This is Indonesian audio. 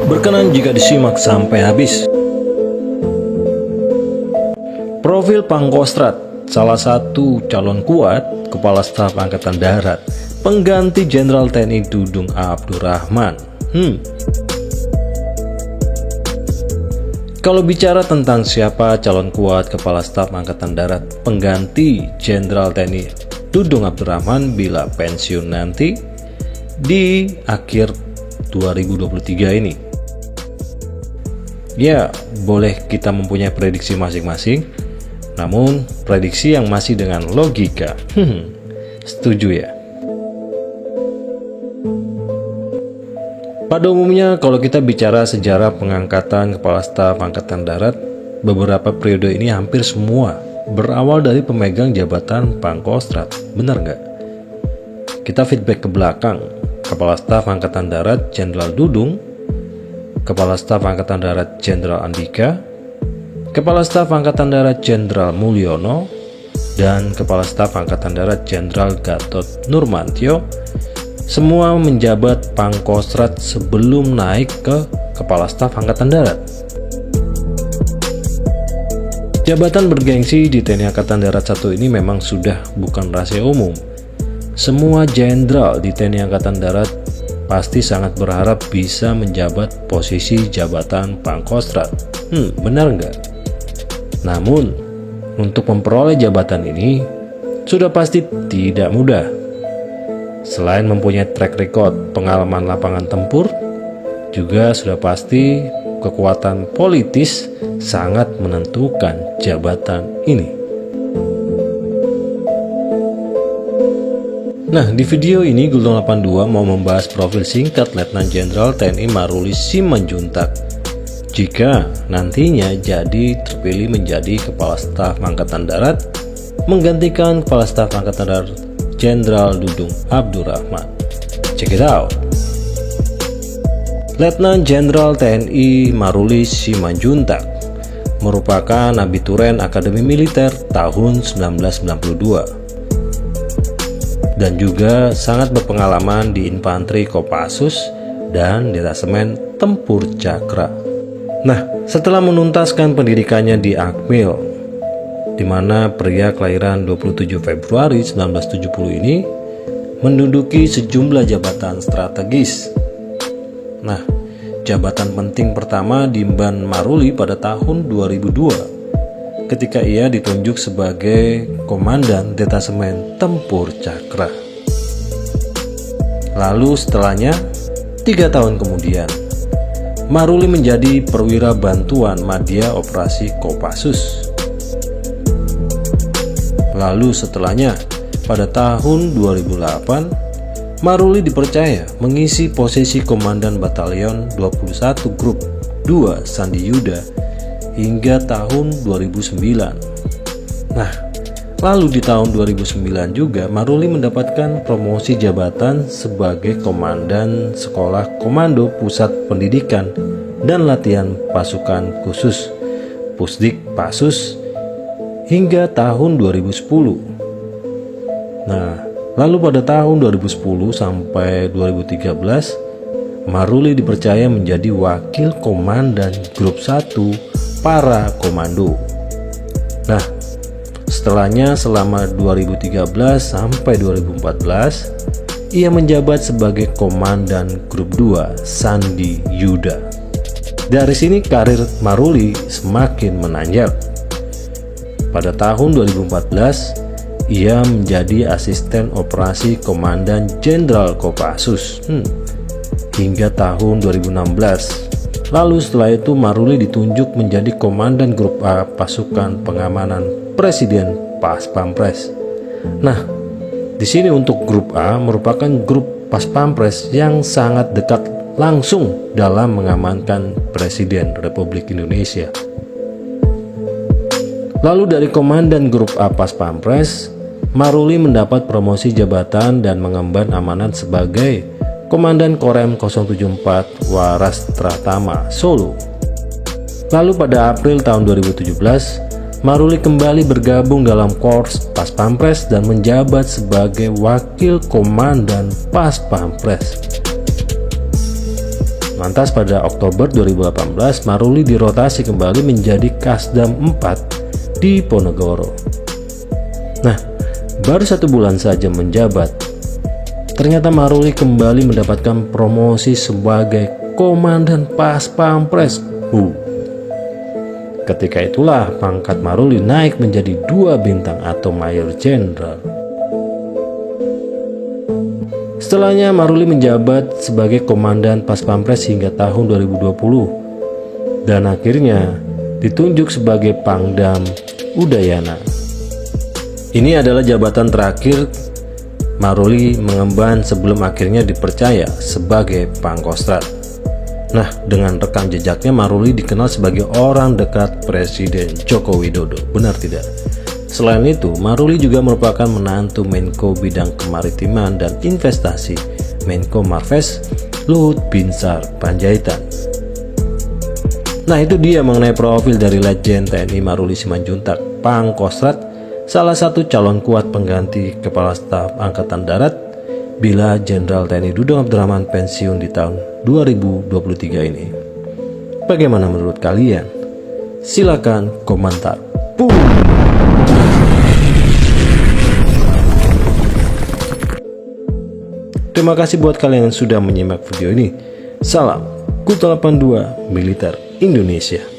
Berkenan jika disimak sampai habis. Profil Pangkostrat, salah satu calon kuat Kepala Staf Angkatan Darat, pengganti Jenderal TNI Dudung Abdurrahman. Kalau bicara tentang siapa calon kuat Kepala Staf Angkatan Darat pengganti Jenderal TNI Dudung Abdurrahman bila pensiun nanti di akhir 2023 ini, ya boleh kita mempunyai prediksi masing-masing, namun prediksi yang masih dengan logika. Setuju ya? Pada umumnya kalau kita bicara sejarah pengangkatan Kepala Staf Angkatan Darat, beberapa periode ini hampir semua berawal dari pemegang jabatan Pangkostrat. Benar nggak? Kita feedback ke belakang. Kepala Staf Angkatan Darat Jenderal Dudung, Kepala Staf Angkatan Darat Jenderal Andika, Kepala Staf Angkatan Darat Jenderal Mulyono, dan Kepala Staf Angkatan Darat Jenderal Gatot Nurmantio, semua menjabat Pangkostrat sebelum naik ke Kepala Staf Angkatan Darat. Jabatan bergengsi di TNI Angkatan Darat 1 ini memang sudah bukan rahasia umum. Semua jenderal di TNI Angkatan Darat pasti sangat berharap bisa menjabat posisi jabatan Pangkostrat. Benar nggak? Namun, untuk memperoleh jabatan ini sudah pasti tidak mudah. Selain mempunyai track record pengalaman lapangan tempur, juga sudah pasti kekuatan politis sangat menentukan jabatan ini. Nah, di video ini Gulung 82 mau membahas profil singkat Letnan Jenderal TNI Maruli Simanjuntak jika nantinya jadi terpilih menjadi Kepala Staf Angkatan Darat menggantikan Kepala Staf Angkatan Darat Jenderal Dudung Abdurrahman. Check it out. Letnan Jenderal TNI Maruli Simanjuntak merupakan abituren Akademi Militer tahun 1992 dan juga sangat berpengalaman di infanteri Kopassus dan detasemen tempur Cakra. Nah, setelah menuntaskan pendidikannya di Akmil, di mana pria kelahiran 27 Februari 1970 ini menduduki sejumlah jabatan strategis. Nah, jabatan penting pertama diemban Maruli pada tahun 2002 ketika ia ditunjuk sebagai Komandan Detasemen Tempur Cakra. Lalu setelahnya, 3 tahun kemudian, Maruli menjadi perwira bantuan Madya Operasi Kopassus. Lalu setelahnya, pada tahun 2008, Maruli dipercaya mengisi posisi Komandan Batalion 21 Grup 2 Sandi Yuda hingga tahun 2009. Nah, lalu di tahun 2009 juga Maruli mendapatkan promosi jabatan sebagai Komandan Sekolah Komando Pusat Pendidikan dan Latihan Pasukan Khusus Pusdik Pasus hingga tahun 2010. Nah, lalu pada tahun 2010 sampai 2013 Maruli dipercaya menjadi Wakil Komandan Grup 1 Para Komando. Nah, setelahnya selama 2013 sampai 2014 ia menjabat sebagai Komandan Grup 2 Sandi Yuda. Dari sini karir Maruli semakin menanjak. Pada tahun 2014 ia menjadi asisten operasi Komandan Jenderal Kopassus hingga tahun 2016. Lalu setelah itu Maruli ditunjuk menjadi Komandan Grup A Pasukan Pengamanan Presiden Pas Pampres. Nah, di sini untuk Grup A merupakan grup Pas Pampres yang sangat dekat langsung dalam mengamankan Presiden Republik Indonesia. Lalu dari Komandan Grup A Pas Pampres, Maruli mendapat promosi jabatan dan mengemban amanat sebagai Komandan Korem 074 Waras Tratama Solo. Lalu pada April tahun 2017, Maruli kembali bergabung dalam Korps Pas Pampres dan menjabat sebagai Wakil Komandan Pas Pampres. Lantas pada Oktober 2018, Maruli dirotasi kembali menjadi Kasdam 4 di Ponorogo. Nah, baru 1 bulan saja menjabat, ternyata Maruli kembali mendapatkan promosi sebagai Komandan Pas Pampres. Ketika itulah pangkat Maruli naik menjadi 2 bintang atau Mayor Jenderal. Setelahnya Maruli menjabat sebagai Komandan Pas Pampres hingga tahun 2020 dan akhirnya ditunjuk sebagai Pangdam Udayana. Ini adalah jabatan terakhir Maruli mengemban sebelum akhirnya dipercaya sebagai Pangkostrat. Nah, dengan rekam jejaknya Maruli dikenal sebagai orang dekat Presiden Joko Widodo, benar tidak? Selain itu, Maruli juga merupakan menantu Menko Bidang Kemaritiman dan Investasi Menko Marves Luhut Binsar Panjaitan. Nah, itu dia mengenai profil dari Legend TNI Maruli Simanjuntak, Pangkostrat, salah satu calon kuat pengganti Kepala Staf Angkatan Darat bila Jenderal TNI Dudung Abdurrahman pensiun di tahun 2023 ini. Bagaimana menurut kalian? Silakan komentar. Terima kasih buat kalian yang sudah menyimak video ini. Salam Kut 82 Militer Indonesia.